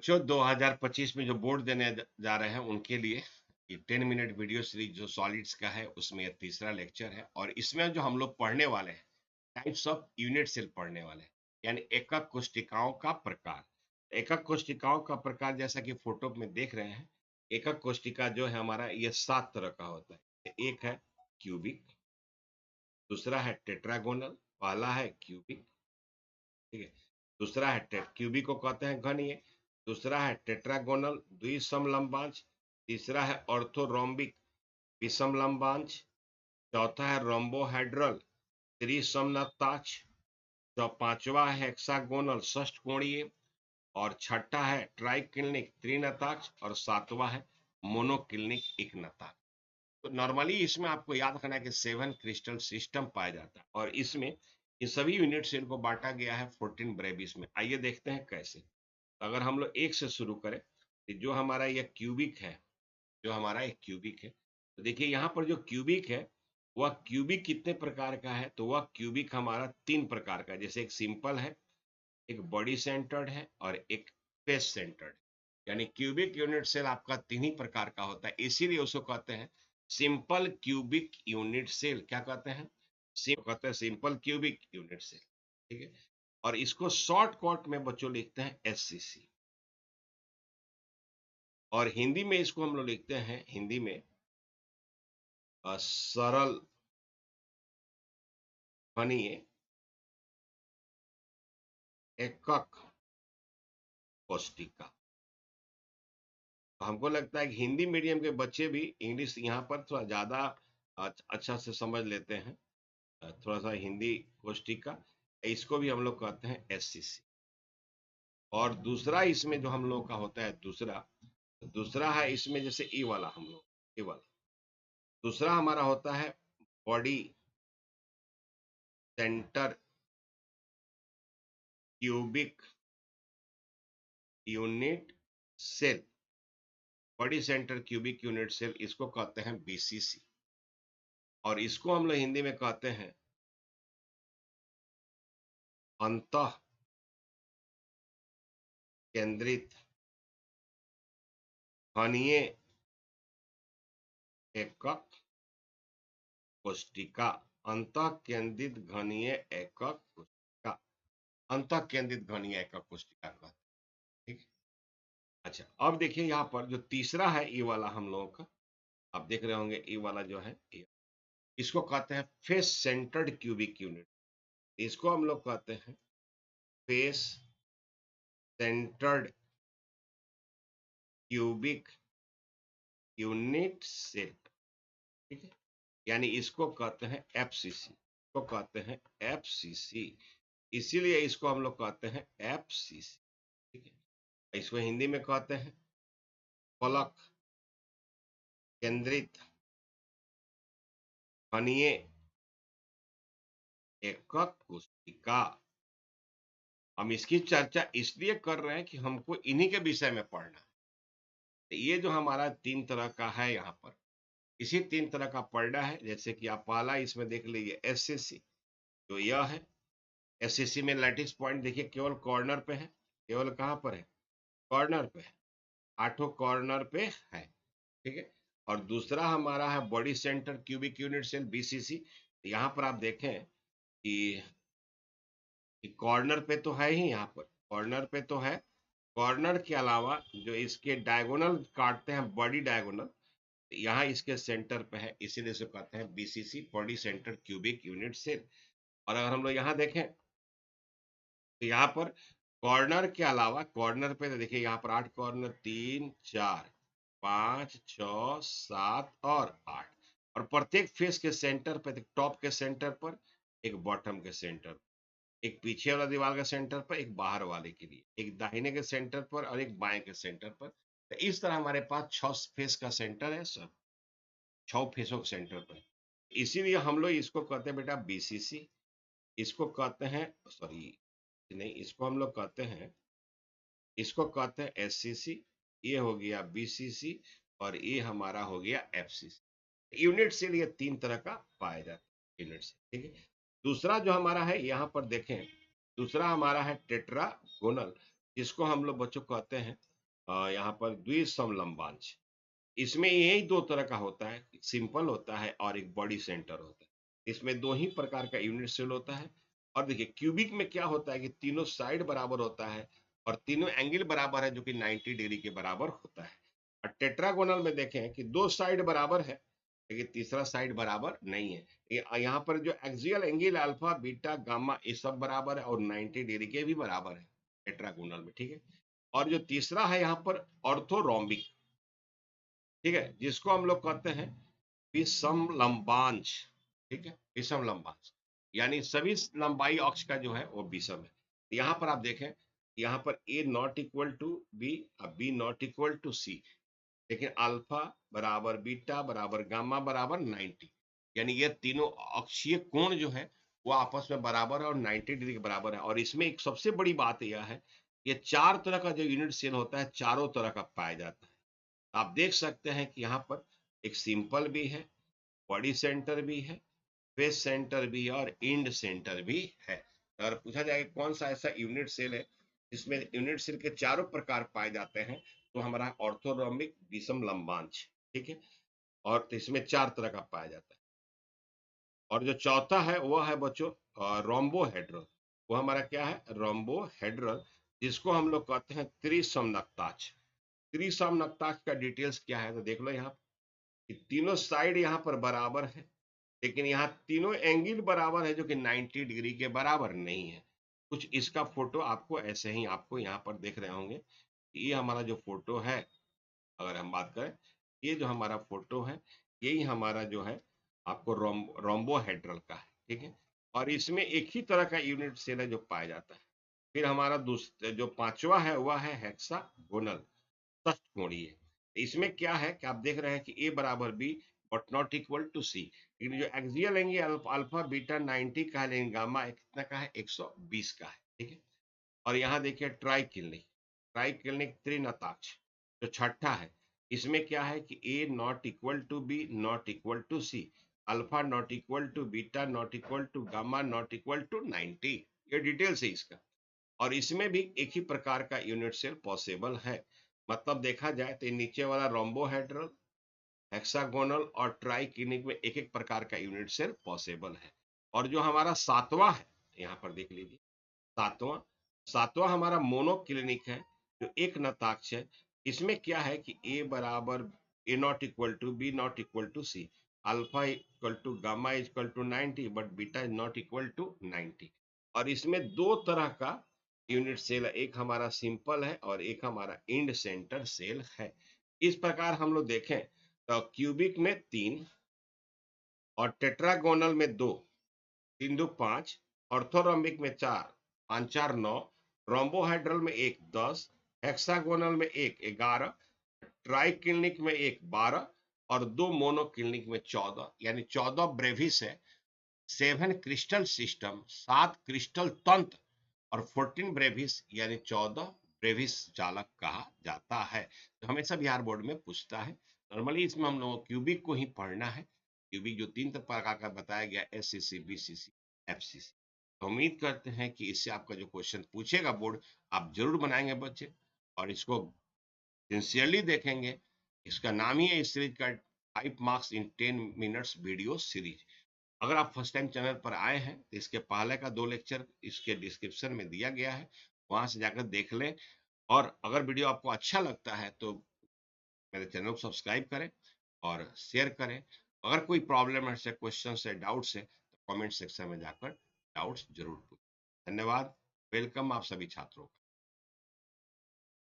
बच्चों 2025 में जो बोर्ड देने जा रहे हैं उनके लिए ये 10 मिनट वीडियो सीरीज जो सॉलिड्स का है उसमें यह तीसरा लेक्चर है और इसमें जो हम लोग पढ़ने वाले हैं टाइप्स ऑफ यूनिट सेल पढ़ने वाले हैं, यानी एकक कोशिकाओं का प्रकार। एकक कोशिकाओं का प्रकार जैसा कि फोटो में देख रहे हैं, एकक कोशिका जो है हमारा ये 7 तरह का होता है। एक है क्यूबिक, दूसरा है टेट्रागोनल, पहला है क्यूबिक, ठीक है। दूसरा है क्यूबिक को कहते हैं घनीय, दूसरा है टेट्रागोनल द्विसमलंबांश, तीसरा है ऑर्थोरोम्बिक विषमलंबांश, चौथा है रोम्बोहेड्रल त्रिसमलताक्ष, पांचवा है हेक्सागोनल षष्ठकोणीय और छठा है ट्राइक्लिनिक त्रिनताक्ष और सातवां है मोनोक्लिनिक एकनताक्ष। तो नॉर्मली इसमें आपको याद रखना है कि 7 क्रिस्टल सिस्टम पाया जाता है और इसमें इन सभी यूनिट सेल को बांटा गया है 14 ब्रेविस में। आइए देखते हैं कैसे। अगर हम लोग एक से शुरू करें तो जो हमारा यह क्यूबिक है, जो हमारा एक क्यूबिक है, तो देखिए यहाँ पर जो क्यूबिक है वह क्यूबिक कितने प्रकार का है, तो वह क्यूबिक हमारा 3 प्रकार का है। जैसे एक सिंपल है, एक बॉडी सेंटर्ड है और एक फेस सेंटर्ड। यानी क्यूबिक यूनिट सेल आपका 3 ही प्रकार का होता है, इसीलिए उसको कहते हैं सिंपल क्यूबिक यूनिट सेल। क्या कहते हैं? कहते हैं सिंपल क्यूबिक यूनिट सेल, ठीक है। और इसको शॉर्टकट में बच्चों लिखते हैं एससीसी, और हिंदी में इसको हम लोग लिखते हैं, हिंदी में सरल घनीय एकक कोशिका। तो हमको लगता है कि हिंदी मीडियम के बच्चे भी इंग्लिश यहाँ पर थोड़ा ज्यादा अच्छा से समझ लेते हैं। थोड़ा सा हिंदी कोशिका, इसको भी हम लोग कहते हैं एससीसी। और दूसरा इसमें जो हम लोग का होता है दूसरा है इसमें, जैसे ई वाला हम लोग, ई वाला दूसरा हमारा होता है body centre cubic unit cell. Body centre cubic unit cell इसको कहते हैं बीसीसी, और इसको हम लोग हिंदी में कहते हैं अंतः केंद्रित घनीय एकक कोशिका। अंतः केंद्रित घनीय एकक कोशिका, अंतः केंद्रित घनीय एकक कोशिका कहते हैं, ठीक। अच्छा, अब देखिए यहाँ पर जो तीसरा है ये वाला हम लोगों का, आप देख रहे होंगे ये वाला जो है इसको कहते हैं फेस सेंटर्ड क्यूबिक यूनिट। इसको हम लोग कहते हैं face centred cubic unit cell, ठीक है। यानी इसको कहते हैं एफसीसी, को कहते हैं एफसीसी, इसीलिए इसको हम लोग कहते हैं एफसीसी, ठीक है। इसको हिंदी में कहते हैं फलक केंद्रित घनीय एकक कोशिका। हम इसकी चर्चा इसलिए कर रहे हैं कि हमको इन्हीं के विषय में पढ़ना है। ये जो हमारा 3 तरह का है यहाँ पर, इसी 3 तरह का पढ़ना है। जैसे कि आप पहला इसमें देख लीजिए एससीसी, तो यह है एससीसी में लैटिस पॉइंट देखिए केवल कॉर्नर पे है। केवल कहाँ पर है? कॉर्नर पे है, 8 कॉर्नर पे है, ठीक है। और दूसरा हमारा है body centre cubic unit cell BCC. यहाँ पर आप देखें कि कॉर्नर पे तो है ही, यहाँ पर कॉर्नर पे तो है। कॉर्नर के अलावा जो इसके डायगोनल काटते हैं, बॉडी डायगोनल, यहाँ इसके सेंटर पे है, इसीलिए इसे कहते हैं BCC, body centre cubic unit cell. और अगर हम लोग यहाँ देखें तो यहाँ पर कॉर्नर के अलावा, कॉर्नर पे तो देखिए यहाँ पर 8 कॉर्नर, 3 4 5 6 7 और 8, और प्रत्येक फेस के सेंटर पर, टॉप के सेंटर पर, एक बॉटम के सेंटर, एक पीछे वाला दीवार के सेंटर पर, एक बाहर वाले के लिए, एक दाहिने के सेंटर पर और एक बाएं के सेंटर पर। तो इस तरह हमारे पास 6 फेस का सेंटर है सर, 6 फेसों के सेंटर पर। इसीलिए हम लोग इसको कहते हैं बेटा बीसीसी, इसको कहते हैं, सॉरी नहीं, इसको हम लोग कहते हैं, इसको कहते हैं एससीसी, ये हो गया बीसीसी और ये हमारा हो गया एफसीसी। यूनिट सेल ये 3 तरह का पाया जाता है यूनिट सेल, ठीक है। दूसरा जो हमारा है यहाँ पर देखें, दूसरा हमारा है टेट्रागोनल, जिसको हम लोग बच्चों कहते हैं यहाँ पर द्विसमलंबांश। इसमें यही दो तरह का होता है, एक सिंपल होता है और एक बॉडी सेंटर होता है। इसमें दो ही प्रकार का यूनिट सेल होता है। और देखिए क्यूबिक में क्या होता है कि तीनों साइड बराबर होता है और तीनों एंगल बराबर है, जो कि 90 डिग्री के बराबर होता है। और टेट्रागोनल में देखें कि दो साइड बराबर है, लेकिन तीसरा साइड बराबर नहीं है। यहाँ पर जो axial angle alpha beta gamma ये सब बराबर है और 90 डिग्री के भी बराबर है टेट्रागोनल में, ठीक है। और जो तीसरा है यहाँ पर ऑर्थोरोम्बिक, ठीक है, जिसको हम लोग कहते हैं विषम लंबांश, ठीक है, विषम लंबांश, यानी सभी लंबाई अक्ष का जो है वो विषम है। यहाँ पर आप देखें, यहाँ पर ए नॉट इक्वल टू बी और B not equal to C, लेकिन अल्फा बराबर बीटा बराबर गामा बराबर 90, यानी ये तीनों अक्षीय कोण जो है वो आपस में बराबर है और 90 डिग्री के बराबर है। और इसमें एक सबसे बड़ी बात यह है, ये चार तरह का जो यूनिट सेल होता है चारों तरह का पाया जाता है। आप देख सकते हैं कि यहाँ पर एक सिंपल भी है, बॉडी सेंटर भी है, फेस सेंटर भी है और इंड सेंटर भी है। अगर पूछा जाए कौन सा ऐसा यूनिट सेल है जिसमें यूनिट सेल के चारों प्रकार पाए जाते हैं, तो हमारा ऑर्थोरोम्बिक विषम लंबांश, ठीक है, और इसमें चार तरह का पाया जाता है। और जो चौथा है वह है बच्चों रोम्बोहेड्रल। वो हमारा क्या है, रोम्बोहेड्रल, जिसको हम लोग कहते हैं त्रिसमनक्ताक्ष। त्रिसमनक्ताक्ष का डिटेल्स क्या है तो देख लो यहाँ कि तीनों साइड यहाँ पर बराबर है, लेकिन यहाँ तीनों एंगल बराबर है, जो कि 90 डिग्री के बराबर नहीं है। कुछ इसका फोटो आपको ऐसे ही आपको यहाँ पर देख रहे होंगे। ये हमारा जो फोटो है, अगर हम बात करें, ये जो हमारा फोटो है यही हमारा जो है आपको रोम्बोहेड्रल का है, ठीक है। और इसमें एक ही तरह का यूनिट सेल है जो पाया जाता है। फिर हमारा दूसरा जो पांचवा है वह है हेक्सागोनल, षटकोणीय। इसमें क्या है कि आप देख रहे हैं कि ए बराबर B but not equal to C, लेकिन जो एक्सियल एंगल अल्फा बीटा 90 का है, लेकिन गामा कितना का है, 120 का है, ठीक है। और यहाँ देखिए ट्राइकिल्निक, ट्राइकिल्निक त्रिनताक्ष जो छठा है, इसमें क्या है कि A not equal to B not equal to C, alpha not equal to beta not equal to gamma not equal to 90। ये डिटेल्स है इसका। और इसमें भी एक ही प्रकार का यूनिट सेल पॉसिबल है। मतलब देखा जाए तो नीचे वाला रोम्बोहेड्रल, हेक्सागोनल और ट्राइकिनिक में एक एक प्रकार का यूनिट सेल पॉसिबल है। और जो हमारा सातवां है, यहाँ पर देख लीजिए, सातवां सातवां हमारा मोनोक्लिनिक है, जो एक नताक्ष है। इसमें क्या है कि ए बराबर A not equal to B not equal to C, alpha equal to gamma equal to 90 but beta is not equal to 90। और इसमें दो तरह का यूनिट सेल है, एक हमारा सिंपल है और एक हमारा इंड सेंटर सेल है। इस प्रकार हम लोग देखें तो क्यूबिक में 3 और टेट्रागोनल में 2, 3 2 5, ऑर्थोरोम्बिक में 4, 5 4 9, रोम्बोहाइड्रल में 1 10, हेक्सागोनल में 1 11, ट्राइकिल्निक में 1 12 और 2 मोनोक्लिनिक में 14, यानी 14 ब्रेविस है, 7 क्रिस्टल सिस्टम, 7 क्रिस्टल तंत्र और 14 ब्रेविस यानी 14 ब्रेविस चालक कहा जाता है। तो हमेशा बिहार बोर्ड में पूछता है। नॉर्मली इसमें हम लोगों को क्यूबिक को ही पढ़ना है। क्यूबिक जो 3 प्रकार का बताया गया, एससीसी बीसीसी एफसीसी। तो उम्मीद करते हैं कि इससे आपका जो क्वेश्चन पूछेगा बोर्ड, आप जरूर बनाएंगे बच्चे और इसको सिंसियरली देखेंगे। इसका नाम ही है इस सीरीज का 5 marks in 10 minutes video series. अगर आप फर्स्ट टाइम चैनल पर आए हैं तो इसके पहले का 2 लेक्चर इसके डिस्क्रिप्शन में दिया गया है, वहां से जाकर देख लें। और अगर वीडियो आपको अच्छा लगता है तो मेरे चैनल को सब्सक्राइब करें और शेयर करें। अगर कोई प्रॉब्लम है, क्वेश्चन है, डाउट्स है, तो कमेंट सेक्शन में जाकर डाउट्स जरूर पूछें। धन्यवाद, वेलकम आप सभी छात्रों का।